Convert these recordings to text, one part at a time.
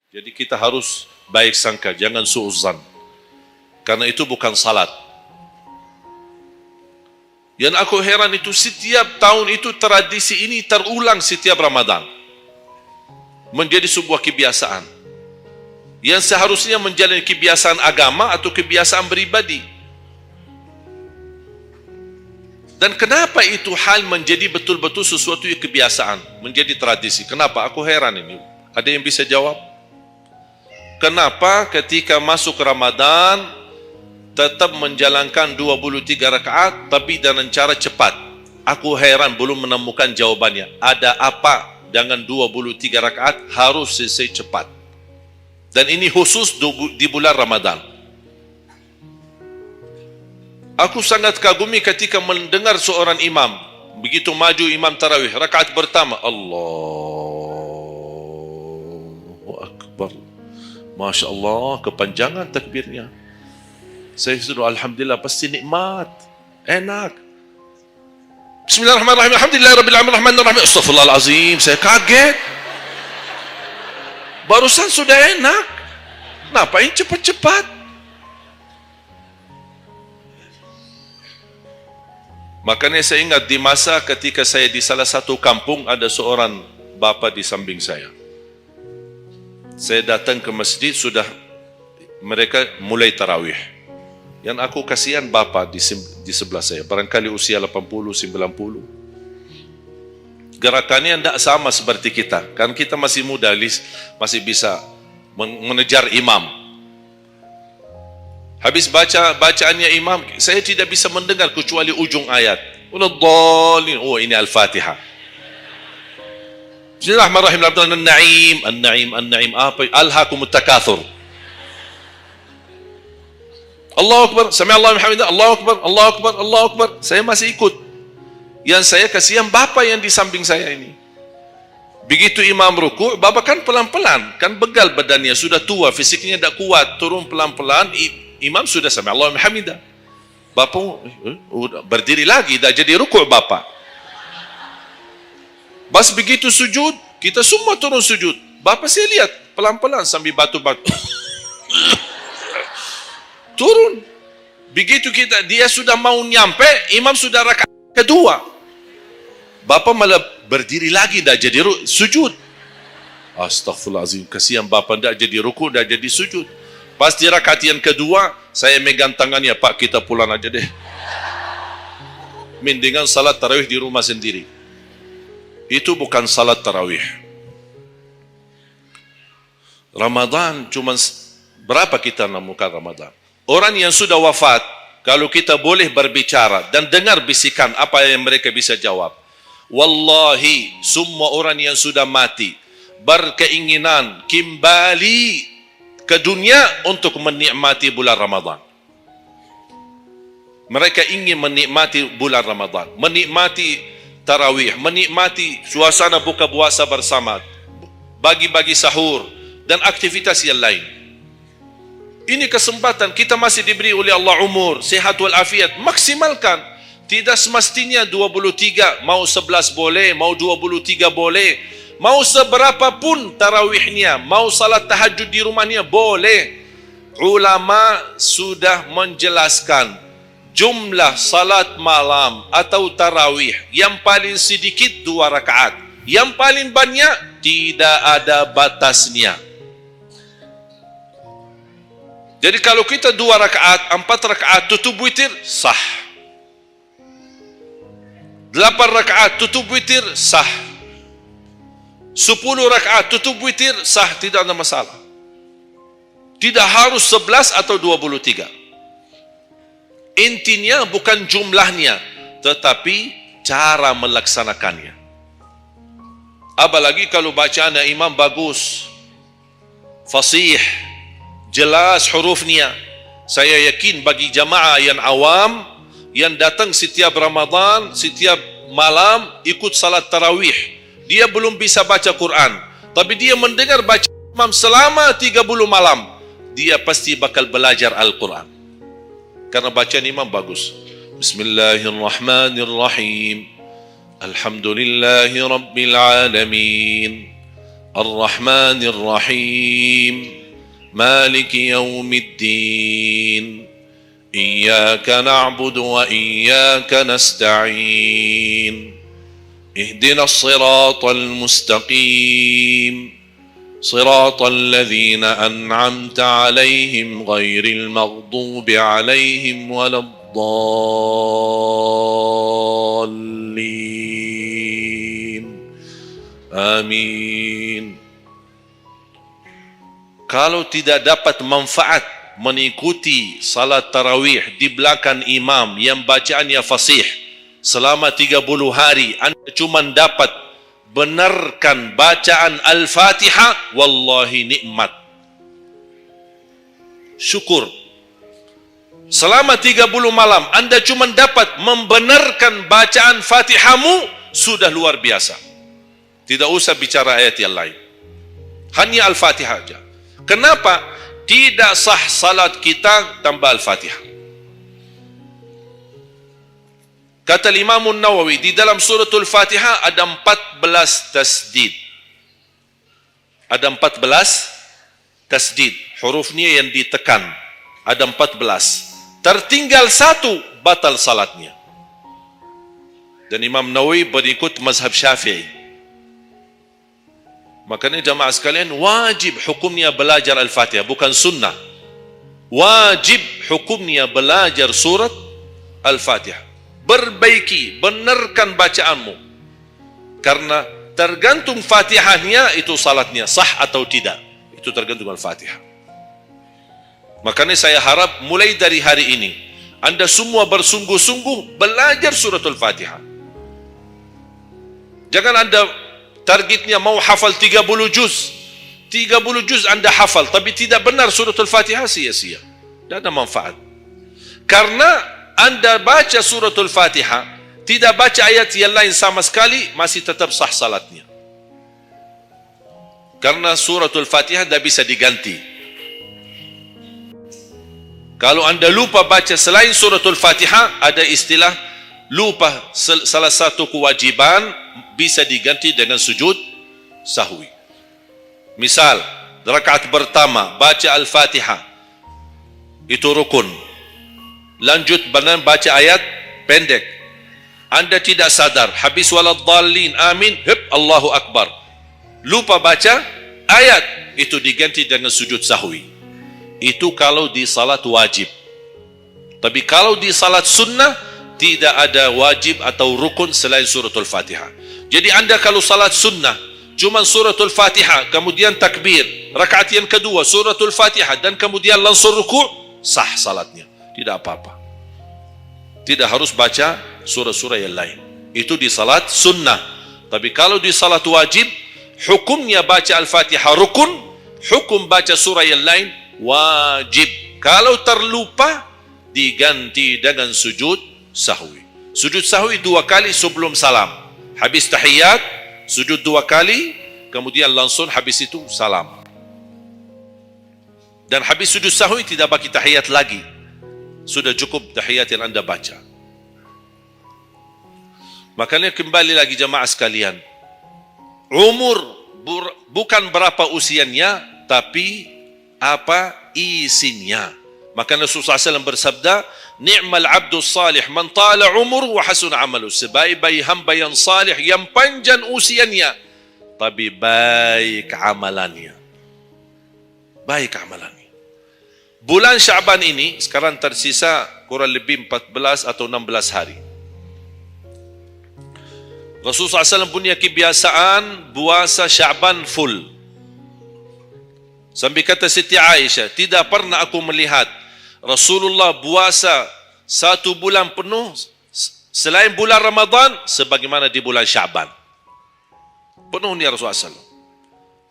Jadi kita harus baik sangka, jangan su'uzan. Karena itu bukan salat. Yang aku heran itu setiap tahun itu tradisi ini terulang setiap Ramadan. Menjadi sebuah kebiasaan. Yang seharusnya menjalani kebiasaan agama atau kebiasaan beribadi. Dan kenapa itu hal menjadi betul-betul sesuatu yang kebiasaan, menjadi tradisi? Kenapa? Aku heran ini. Ada yang bisa jawab? Kenapa ketika masuk Ramadan tetap menjalankan 23 rakaat tapi dengan cara cepat? Aku heran belum menemukan jawabannya. Ada apa dengan 23 rakaat harus selesai cepat? Dan ini khusus di bulan Ramadan. Aku sangat kagumi ketika mendengar seorang imam begitu maju imam tarawih rakaat pertama, Allahu Akbar. Masya Allah, kepanjangan takbirnya. Saya suruh alhamdulillah, pasti nikmat, enak. Bismillahirrahmanirrahim, alhamdulillahirrahmanirrahim. Astaghfirullahalazim, saya kaget. Barusan sudah enak, ngapain cepat-cepat? Makanya saya ingat di masa ketika saya di salah satu kampung, ada seorang bapa di samping saya. Saya datang ke masjid, sudah mereka mulai tarawih. Yang aku kasihan bapa di sebelah saya, barangkali usia 80, 90. Gerakannya tidak sama seperti kita. Kan kita masih muda, masih bisa mengejar imam. Habis bacaannya imam, saya tidak bisa mendengar kecuali ujung ayat. Oh, ini Al-Fatihah. Bismillahirrahmanirrahim. An-Na'im. Apa? Alhaakumut takatsur. Allahu Akbar. Sami'allahu liman hamidah. Allahu Akbar. Saya masih ikut. Yang saya kasihan bapa yang di samping saya ini. Begitu imam ruku', bapa kan pelan-pelan, kan begal badannya, sudah tua, fisiknya tidak kuat, turun pelan-pelan, imam sudah sami'allahu liman hamidah. Bapa berdiri lagi, dah jadi ruku' bapa. Bas begitu sujud, kita semua turun sujud. Bapa saya lihat pelan-pelan sambil batu-batu. Turun. Begitu dia sudah mau nyampe, imam sudah rakaat kedua. Bapa malah berdiri lagi, dah jadi sujud. Astaghfirullahaladzim, kasihan bapa dah jadi ruku', dah jadi sujud. Pas di rakaat yang kedua, saya megang tangannya, Pak, kita pulang aja deh. Mendingan salat tarawih di rumah sendiri. Itu bukan salat tarawih. Ramadan cuma berapa kita menemukan Ramadan? Orang yang sudah wafat, kalau kita boleh berbicara dan dengar bisikan apa yang mereka bisa jawab. Wallahi, semua orang yang sudah mati berkeinginan kembali ke dunia untuk menikmati bulan Ramadan. Mereka ingin menikmati bulan Ramadan, menikmati tarawih, menikmati suasana buka puasa bersama, bagi-bagi sahur, dan aktivitas yang lain. Ini kesempatan, kita masih diberi oleh Allah umur, sehat walafiat, maksimalkan. Tidak semestinya 23, mau 11 boleh, mau 23 boleh, mau seberapa pun tarawihnya, mau salat tahajud di rumahnya, boleh. Ulama sudah menjelaskan jumlah salat malam atau tarawih yang paling sedikit 2 rakaat, yang paling banyak tidak ada batasnya. Jadi kalau kita 2 rakaat, 4 rakaat tutup witir, sah. 8 rakaat tutup witir, sah. 10 rakaat tutup witir, sah, tidak ada masalah. Tidak harus 11 atau 23. Intinya bukan jumlahnya, tetapi cara melaksanakannya. Apalagi kalau bacaan imam bagus, fasih, jelas hurufnya. Saya yakin bagi jamaah yang awam, yang datang setiap Ramadan, setiap malam ikut salat tarawih, dia belum bisa baca Quran, tapi dia mendengar baca imam selama 30 malam, dia pasti bakal belajar Al-Quran karena bacaan imam bagus. Bismillahirrahmanirrahim. Alhamdulillahi rabbil alamin. الرحمن الرحيم مالك يوم الدين إياك نعبد وإياك نستعين اهدنا الصراط المستقيم صراط الذين أنعمت عليهم غير المغضوب عليهم ولا الضالين آمين. Kalau tidak dapat manfaat mengikuti salat tarawih di belakang imam yang bacaannya fasih selama 30 hari, anda cuma dapat benarkan bacaan Al-Fatihah, wallahi nikmat. Syukur. Selama 30 malam anda cuma dapat membenarkan bacaan Fatihahmu, sudah luar biasa. Tidak usah bicara ayat yang lain. Hanya Al-Fatihah saja. Kenapa? Tidak sah salat kita tanpa Al-Fatihah. Kata Imam Nawawi, di dalam suratul Fatihah ada 14 tasdid. Ada 14 tasdid. Hurufnya yang ditekan. Ada 14. Tertinggal satu, batal salatnya. Dan Imam Nawawi berikut mazhab Syafi'i. Makanya jamaah sekalian, wajib hukumnya belajar Al-Fatihah, bukan sunnah. Wajib hukumnya belajar surat Al-Fatihah. Perbaiki, benarkan bacaanmu. Karena tergantung Fatihahnya itu salatnya sah atau tidak. Itu tergantung Al-Fatihah. Makanya saya harap mulai dari hari ini anda semua bersungguh-sungguh belajar suratul Fatihah. Jangan anda targetnya mau hafal 30 juz. 30 juz anda hafal tapi tidak benar suratul Fatihah, sia-sia. Tidak ada manfaat. Karena anda baca suratul Fatihah, tidak baca ayat yang lain sama sekali, masih tetap sah salatnya. Karena suratul Fatihah tidak bisa diganti. Kalau anda lupa baca selain suratul Fatihah, ada istilah lupa salah satu kewajiban bisa diganti dengan sujud sahwi. Misal, rakaat pertama baca Al-Fatihah, itu rukun. Lanjut baca ayat pendek. Anda tidak sadar, habis waladdallin, amin, hep, Allahu Akbar. Lupa baca ayat, itu diganti dengan sujud sahwi. Itu kalau di salat wajib. Tapi kalau di salat sunnah, tidak ada wajib atau rukun selain suratul Fatihah. Jadi anda kalau salat sunnah, cuma suratul Fatihah, kemudian takbir, rakaat yang kedua suratul Fatihah, dan kemudian langsung ruku', sah salatnya. Tidak apa-apa. Tidak harus baca surah-surah yang lain. Itu di salat sunnah. Tapi kalau di salat wajib, hukumnya baca Al-Fatihah rukun, hukum baca surah yang lain wajib. Kalau terlupa, diganti dengan sujud sahwi. Sujud sahwi 2 kali sebelum salam. Habis tahiyat, sujud 2 kali, kemudian langsung habis itu salam. Dan habis sujud sahwi tidak bagi tahiyat lagi. Sudah cukup tahiyat yang anda baca. Makanya kembali lagi jamaah sekalian, umur bukan berapa usianya, tapi apa isinya. Makanya Rasulullah SAW bersabda, ni'mal abdus salih man tala umur wa hasun amalu. Sebaik-baik hamba yang salih, yang panjang usianya, tapi baik amalannya. Baik amalannya. Bulan Sya'ban ini sekarang tersisa kurang lebih 14 atau 16 hari. Rasulullah SAW punya kebiasaan puasa Sya'ban full. Sampai kata Siti Aisyah, tidak pernah aku melihat Rasulullah puasa 1 bulan penuh selain bulan Ramadan sebagaimana di bulan Sya'ban. Penuhnya Rasulullah SAW.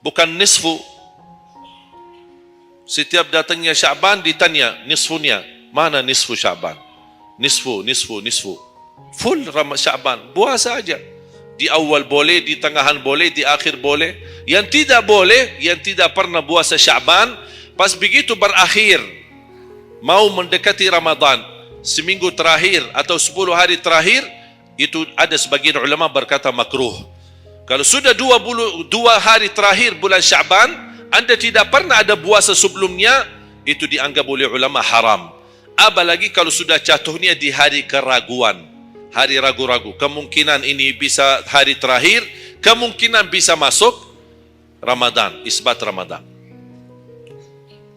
Bukan nisfu. Setiap datangnya Sya'ban ditanya nisfunya, mana nisfu Sya'ban? Nisfu. Full Sya'ban, puasa saja. Di awal boleh, di tengahan boleh, di akhir boleh. Yang tidak boleh, yang tidak pernah puasa Sya'ban, pas begitu berakhir, mau mendekati Ramadan, seminggu terakhir atau 10 hari terakhir, itu ada sebagian ulama berkata makruh. Kalau sudah 2 hari terakhir bulan Syaban, anda tidak pernah ada puasa sebelumnya, itu dianggap oleh ulama haram. Apalagi kalau sudah jatuhnya di hari keraguan, hari ragu-ragu. Kemungkinan ini bisa hari terakhir, kemungkinan bisa masuk Ramadan, isbat Ramadan.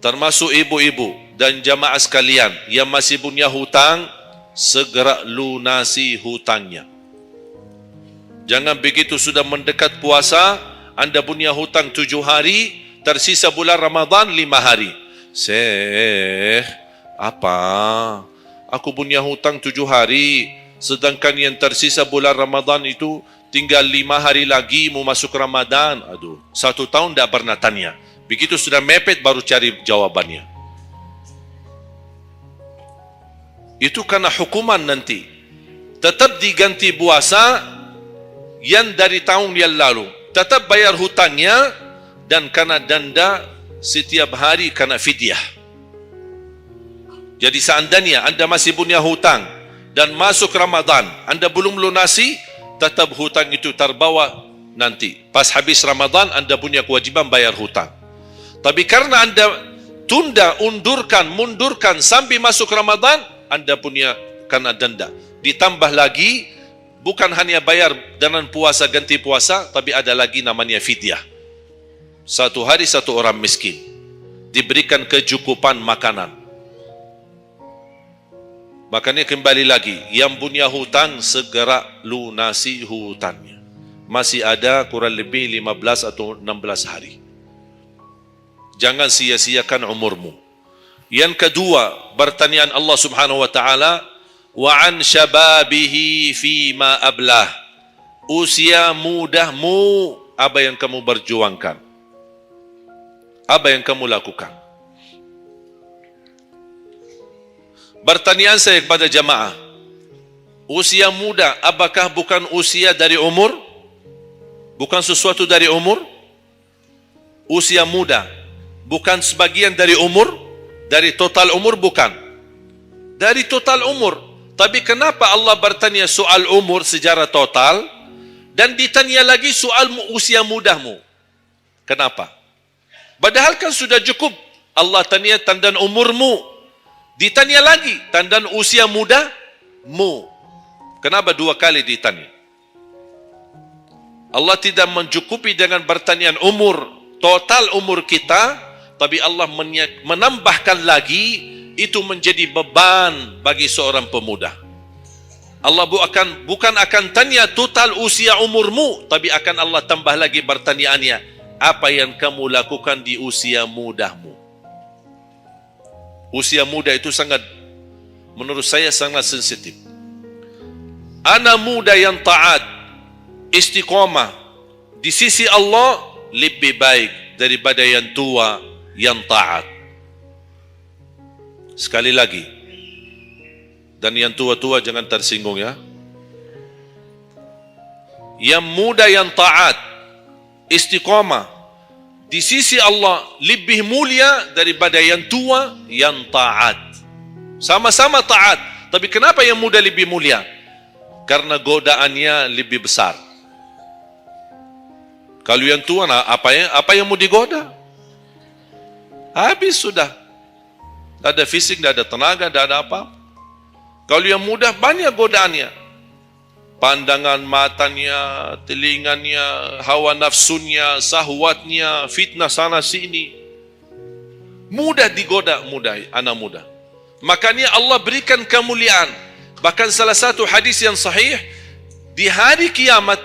Termasuk ibu-ibu dan jamaah sekalian yang masih punya hutang, segera lunasi hutangnya. Jangan begitu sudah mendekat puasa, anda punya hutang 7 hari, tersisa bulan Ramadan 5 hari. Syekh, apa? Aku punya hutang 7 hari, sedangkan yang tersisa bulan Ramadan itu tinggal 5 hari lagi mau masuk Ramadan. Aduh, 1 tahun tak pernah tanya. Begitu sudah mepet baru cari jawabannya. Itu karena hukuman nanti. Tetap diganti puasa yang dari tahun yang lalu. Tetap bayar hutangnya dan kena denda setiap hari kena fidyah. Jadi seandainya anda masih punya hutang dan masuk Ramadan, anda belum lunasi, tetap hutang itu terbawa nanti. Pas habis Ramadan, anda punya kewajiban bayar hutang. Tapi karena anda tunda, mundurkan sampai masuk Ramadan, anda punya kena denda. Ditambah lagi, bukan hanya bayar dengan puasa, ganti puasa, tapi ada lagi namanya fidyah. 1 hari 1 orang miskin diberikan kecukupan makanan. Makanya kembali lagi, yang punya hutang segera lunasi hutangnya. Masih ada kurang lebih 15 atau 16 hari. Jangan sia-siakan umurmu. Yang kedua, pertanyaan Allah Subhanahu wa taala, wa an syababihi fima ablah. Usia mudahmu, apa yang kamu berjuangkan? Apa yang kamu lakukan? Pertanyaan saya kepada jamaah, usia muda apakah bukan usia dari umur? Bukan sesuatu dari umur? Usia muda bukan sebagian dari umur? Dari total umur? Bukan. Dari total umur. Tapi kenapa Allah bertanya soal umur secara total dan ditanya lagi soal usia mudahmu? Kenapa? Padahal kan sudah cukup. Allah tanya tandaan umurmu. Ditanya lagi tandaan usia mudamu. Kenapa 2 kali ditanya? Allah tidak mencukupi dengan pertanyaan umur, total umur kita, tapi Allah menambahkan lagi, itu menjadi beban bagi seorang pemuda. Allah bukan akan tanya total usia umurmu, tapi akan Allah tambah lagi pertanyaannya, apa yang kamu lakukan di usia mudahmu? Usia muda itu menurut saya sangat sensitif. Anak muda yang taat, istiqamah di sisi Allah lebih baik daripada yang tua yang taat. Sekali lagi, dan yang tua-tua jangan tersinggung ya. Yang muda yang taat, istiqamah di sisi Allah lebih mulia daripada yang tua yang taat. Sama-sama taat, tapi kenapa yang muda lebih mulia? Karena godaannya lebih besar. Kalau yang tua, apa yang mau digoda? Habis sudah. Tak ada fisik, tak ada tenaga, tak ada apa. Kalau yang muda banyak godaannya. Pandangan matanya, telinganya, hawa nafsunya, sahwatnya, fitnah sana sini. Mudah digoda anak muda. Makanya Allah berikan kemuliaan. Bahkan salah satu hadis yang sahih, di hari kiamat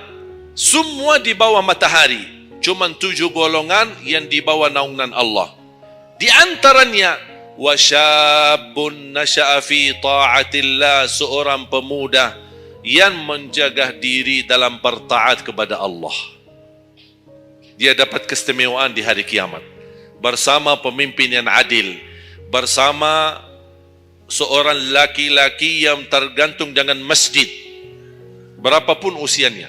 semua di bawah matahari, cuma 7 golongan yang di bawah naungan Allah. Di antaranya wasyabun nasya'a fi ta'atillah, seorang pemuda yang menjaga diri dalam bertaat kepada Allah. Dia dapat keistimewaan di hari kiamat bersama pemimpin yang adil, bersama seorang laki-laki yang tergantung dengan masjid berapapun usianya.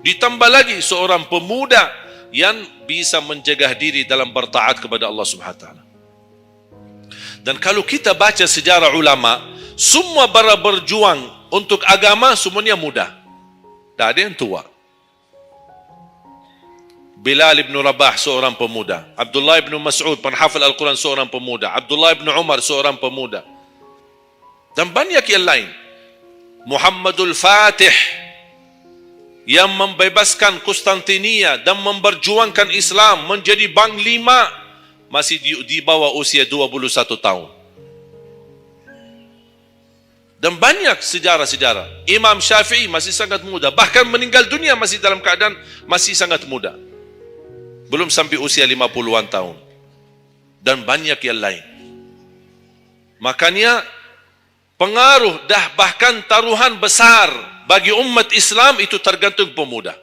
Ditambah lagi seorang pemuda yang bisa menjaga diri dalam bertaat kepada Allah Subhanahu wa taala. Dan kalau kita baca sejarah ulama, semua para berjuang untuk agama semuanya muda. Tak ada yang tua. Bilal ibn Rabah, seorang pemuda. Abdullah ibn Mas'ud, penghafal Al-Quran, seorang pemuda. Abdullah ibn Umar, seorang pemuda. Dan banyak yang lain. Muhammadul Fatih, yang membebaskan Konstantinia dan memperjuangkan Islam menjadi panglima, masih di bawah usia 21 tahun. Dan banyak sejarah-sejarah. Imam Syafi'i masih sangat muda, bahkan meninggal dunia masih dalam keadaan masih sangat muda, belum sampai usia 50-an tahun. Dan banyak yang lain. Makanya pengaruh bahkan taruhan besar bagi umat Islam itu tergantung pemuda.